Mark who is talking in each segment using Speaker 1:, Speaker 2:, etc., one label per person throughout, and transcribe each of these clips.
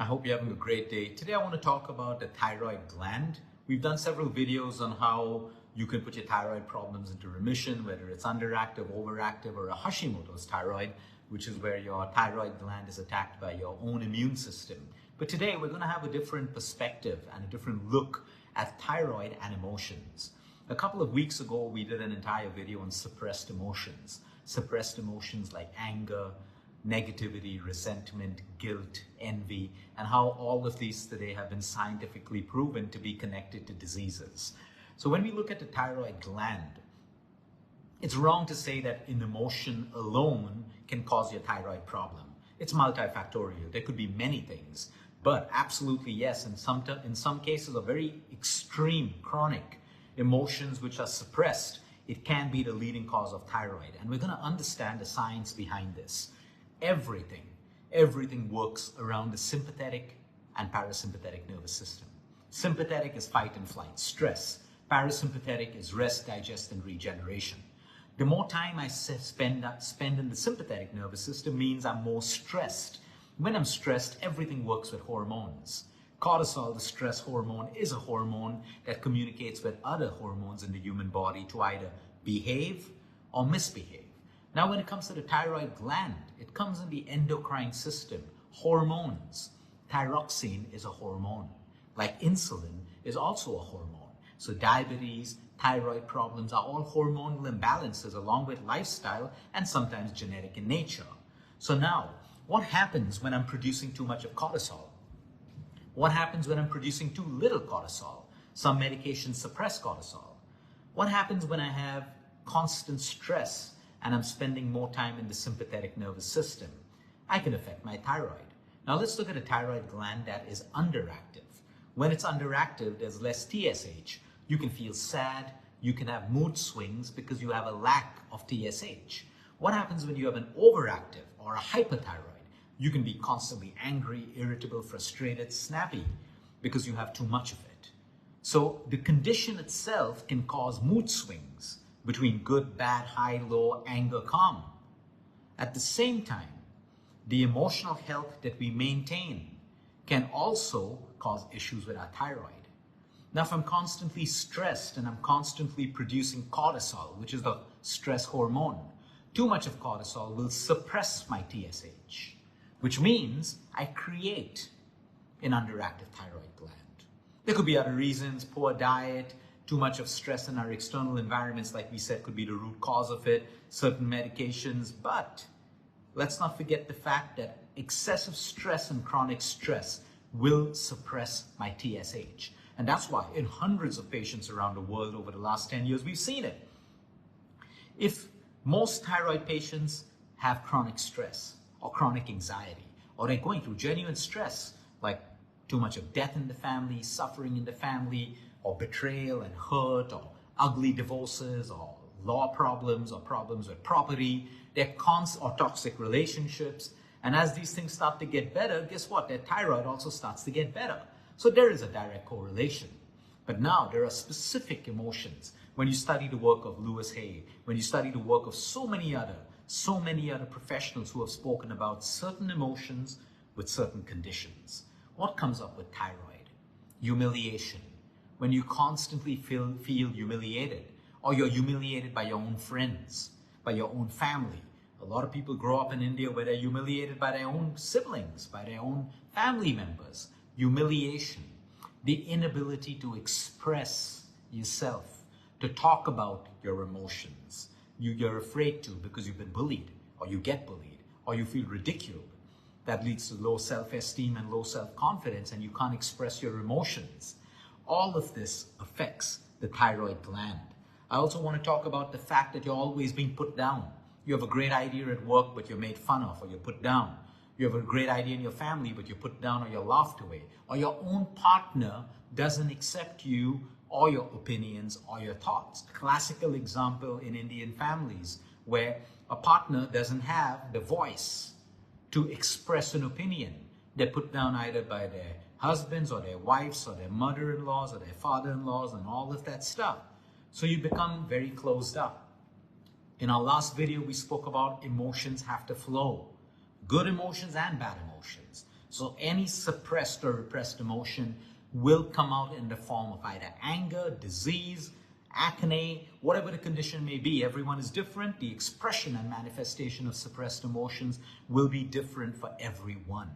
Speaker 1: hope you're having a great day. Today I want to talk about the thyroid gland. We've done several videos on how you can put your thyroid problems into remission, whether it's underactive, overactive, or a Hashimoto's thyroid, which is where your thyroid gland is attacked by your own immune system. But today we're going to have a different perspective and a different look at thyroid and emotions. A couple of weeks ago, we did an entire video on suppressed emotions. Suppressed emotions like anger, negativity, resentment, guilt, envy, and how all of these today have been scientifically proven to be connected to diseases. So when we look at the thyroid gland, it's wrong to say that an emotion alone can cause your thyroid problem. It's multifactorial. There could be many things, but absolutely yes, in some cases of very extreme chronic emotions which are suppressed, it can be the leading cause of thyroid. And we're going to understand the science behind this. Everything works around the sympathetic and parasympathetic nervous system. Sympathetic is fight and flight, stress. Parasympathetic is rest, digest, and regeneration. The more time I spend in the sympathetic nervous system means I'm more stressed. When I'm stressed, everything works with hormones. Cortisol, the stress hormone, is a hormone that communicates with other hormones in the human body to either behave or misbehave. Now, when it comes to the thyroid gland, it comes in the endocrine system. Hormones. Thyroxine is a hormone. Like insulin is also a hormone. So diabetes, thyroid problems are all hormonal imbalances along with lifestyle and sometimes genetic in nature. So now, what happens when I'm producing too much of cortisol? What happens when I'm producing too little cortisol? Some medications suppress cortisol. What happens when I have constant stress and I'm spending more time in the sympathetic nervous system? I can affect my thyroid. Now let's look at a thyroid gland that is underactive. When it's underactive, there's less TSH. You can feel sad. You can have mood swings because you have a lack of TSH. What happens when you have an overactive or a hyperthyroid? You can be constantly angry, irritable, frustrated, snappy because you have too much of it. So the condition itself can cause mood swings between good, bad, high, low, anger, calm. At the same time, the emotional health that we maintain can also cause issues with our thyroid. Now, if I'm constantly stressed and I'm constantly producing cortisol, which is the stress hormone, too much of cortisol will suppress my TSH, which means I create an underactive thyroid gland. There could be other reasons: poor diet, too much of stress in our external environments, like we said, could be the root cause of it, certain medications. But let's not forget the fact that excessive stress and chronic stress will suppress my TSH. And that's why in hundreds of patients around the world over the last 10 years, we've seen it. If most thyroid patients have chronic stress or chronic anxiety, or they're going through genuine stress, like too much of death in the family, suffering in the family, or betrayal and hurt, or ugly divorces, or law problems, or problems with property, or toxic relationships. And as these things start to get better, guess what? Their thyroid also starts to get better. So there is a direct correlation. But now there are specific emotions. When you study the work of Louis Hay, when you study the work of so many other professionals who have spoken about certain emotions with certain conditions. What comes up with thyroid? Humiliation. When you constantly feel humiliated, or you're humiliated by your own friends, by your own family. A lot of people grow up in India where they're humiliated by their own siblings, by their own family members. Humiliation, the inability to express yourself, to talk about your emotions. You're afraid to because you've been bullied, or you get bullied, or you feel ridiculed. That leads to low self-esteem and low self-confidence, and you can't express your emotions. All of this affects the thyroid gland. I also want to talk about the fact that you're always being put down. You have a great idea at work, but you're made fun of, or you're put down. You have a great idea in your family, but you're put down or you're laughed away. Or your own partner doesn't accept you or your opinions or your thoughts. Classical example in Indian families where a partner doesn't have the voice to express an opinion. They're put down either by their husbands or their wives or their mother-in-laws or their father-in-laws and all of that stuff. So you become very closed up. In our last video, we spoke about emotions have to flow. Good emotions and bad emotions. So any suppressed or repressed emotion will come out in the form of either anger, disease, acne, whatever the condition may be. Everyone is different. The expression and manifestation of suppressed emotions will be different for everyone.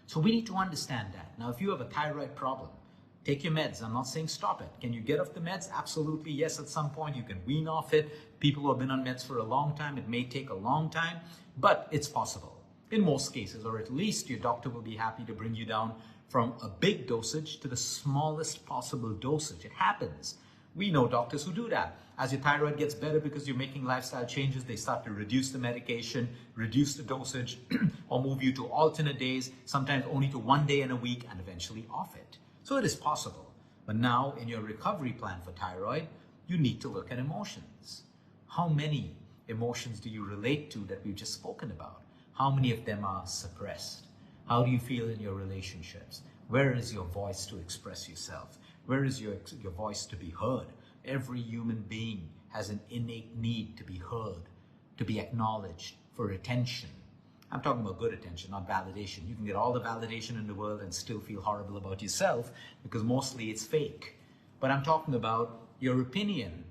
Speaker 1: So we need to understand that. Now, if you have a thyroid problem, take your meds. I'm not saying stop it. Can you get off the meds? Absolutely, yes. At some point, you can wean off it. People who have been on meds for a long time, it may take a long time, but it's possible in most cases, or at least your doctor will be happy to bring you down from a big dosage to the smallest possible dosage. It happens. We know doctors who do that. As your thyroid gets better because you're making lifestyle changes, they start to reduce the medication, reduce the dosage, or move you to alternate days, sometimes only to 1 day in a week, and eventually off it. So it is possible. But now in your recovery plan for thyroid, you need to look at emotions. How many emotions do you relate to that we've just spoken about? How many of them are suppressed? How do you feel in your relationships? Where is your voice to express yourself? Where is your voice to be heard? Every human being has an innate need to be heard, to be acknowledged, for attention. I'm talking about good attention, not validation. You can get all the validation in the world and still feel horrible about yourself because mostly it's fake. But I'm talking about your opinion.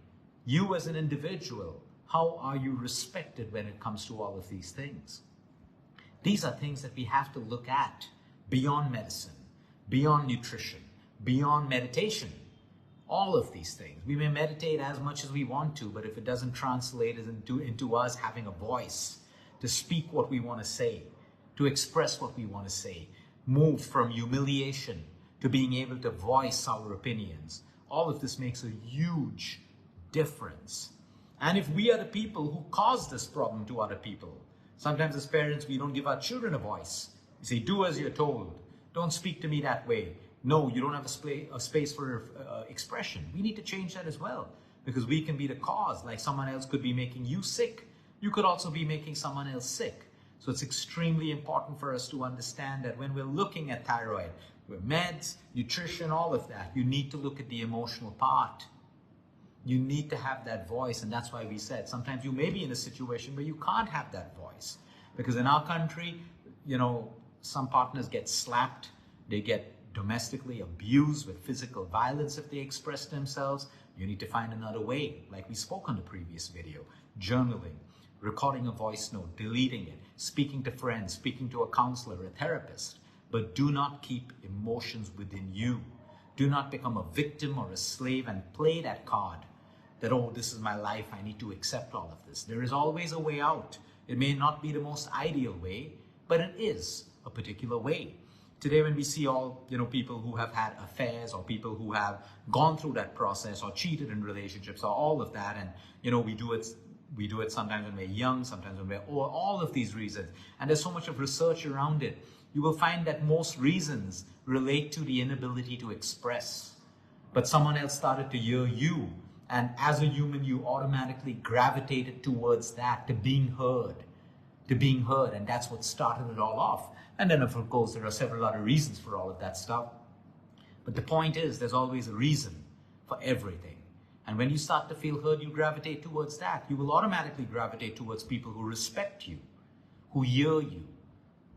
Speaker 1: You as an individual, how are you respected when it comes to all of these things? These are things that we have to look at beyond medicine, beyond nutrition, beyond meditation. All of these things. We may meditate as much as we want to, but if it doesn't translate into us having a voice to speak what we want to say, to express what we want to say, move from humiliation to being able to voice our opinions, all of this makes a huge difference. And if we are the people who cause this problem to other people, sometimes as parents, we don't give our children a voice. We say, do as you're told. Don't speak to me that way. No, you don't have a space for expression. We need to change that as well, because we can be the cause. Like someone else could be making you sick. You could also be making someone else sick. So it's extremely important for us to understand that when we're looking at thyroid, with meds, nutrition, all of that, you need to look at the emotional part. You need to have that voice, and that's why we said sometimes you may be in a situation where you can't have that voice. Because in our country, you know, some partners get slapped, they get domestically abused with physical violence if they express themselves. You need to find another way, like we spoke on the previous video. Journaling, recording a voice note, deleting it, speaking to friends, speaking to a counselor, a therapist. But do not keep emotions within you. Do not become a victim or a slave and play that card that, oh, this is my life, I need to accept all of this. There is always a way out. It may not be the most ideal way, but it is a particular way. Today, when we see all, people who have had affairs or people who have gone through that process or cheated in relationships or all of that, and, we do it sometimes when we're young, sometimes when we're old, all of these reasons. And there's so much of research around it. You will find that most reasons relate to the inability to express. But someone else started to hear you. And as a human, you automatically gravitated towards that, to being heard. And that's what started it all off. And then, of course, there are several other reasons for all of that stuff. But the point is, there's always a reason for everything. And when you start to feel heard, you gravitate towards that. You will automatically gravitate towards people who respect you, who hear you,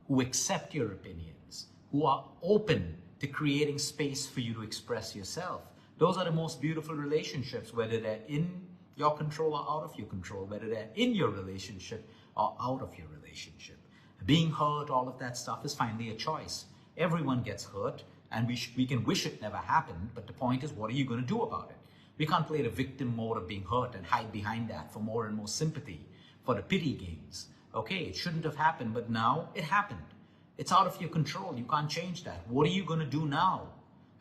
Speaker 1: who accept your opinions, who are open to creating space for you to express yourself. Those are the most beautiful relationships, whether they're in your control or out of your control, whether they're in your relationship or out of your relationship. Being hurt, all of that stuff is finally a choice. Everyone gets hurt, and we can wish it never happened, but the point is, what are you going to do about it? We can't play the victim mode of being hurt and hide behind that for more and more sympathy, for the pity games. Okay, it shouldn't have happened, but now it happened. It's out of your control. You can't change that. What are you going to do now?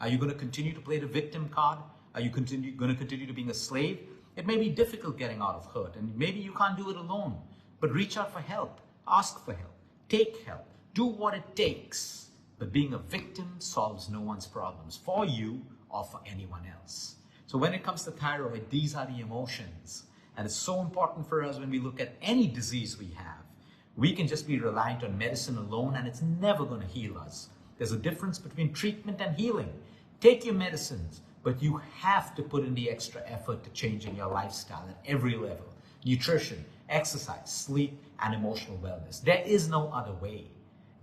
Speaker 1: Are you going to continue to play the victim card? Are you going to continue to being a slave? It may be difficult getting out of hurt, and maybe you can't do it alone, but reach out for help. Ask for help. Take help. Do what it takes. But being a victim solves no one's problems for you or for anyone else. So when it comes to thyroid, these are the emotions. And it's so important for us when we look at any disease we have. We can just be reliant on medicine alone, and it's never going to heal us. There's a difference between treatment and healing. Take your medicines, but you have to put in the extra effort to changing your lifestyle at every level. Nutrition, exercise, sleep, and emotional wellness. There is no other way.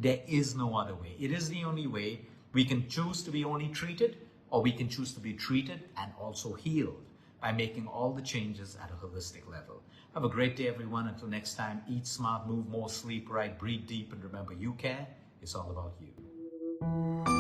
Speaker 1: There is no other way. It is the only way. We can choose to be only treated, or we can choose to be treated and also healed by making all the changes at a holistic level. Have a great day, everyone. Until next time, eat smart, move more, sleep right, breathe deep, and remember, you care. It's all about you.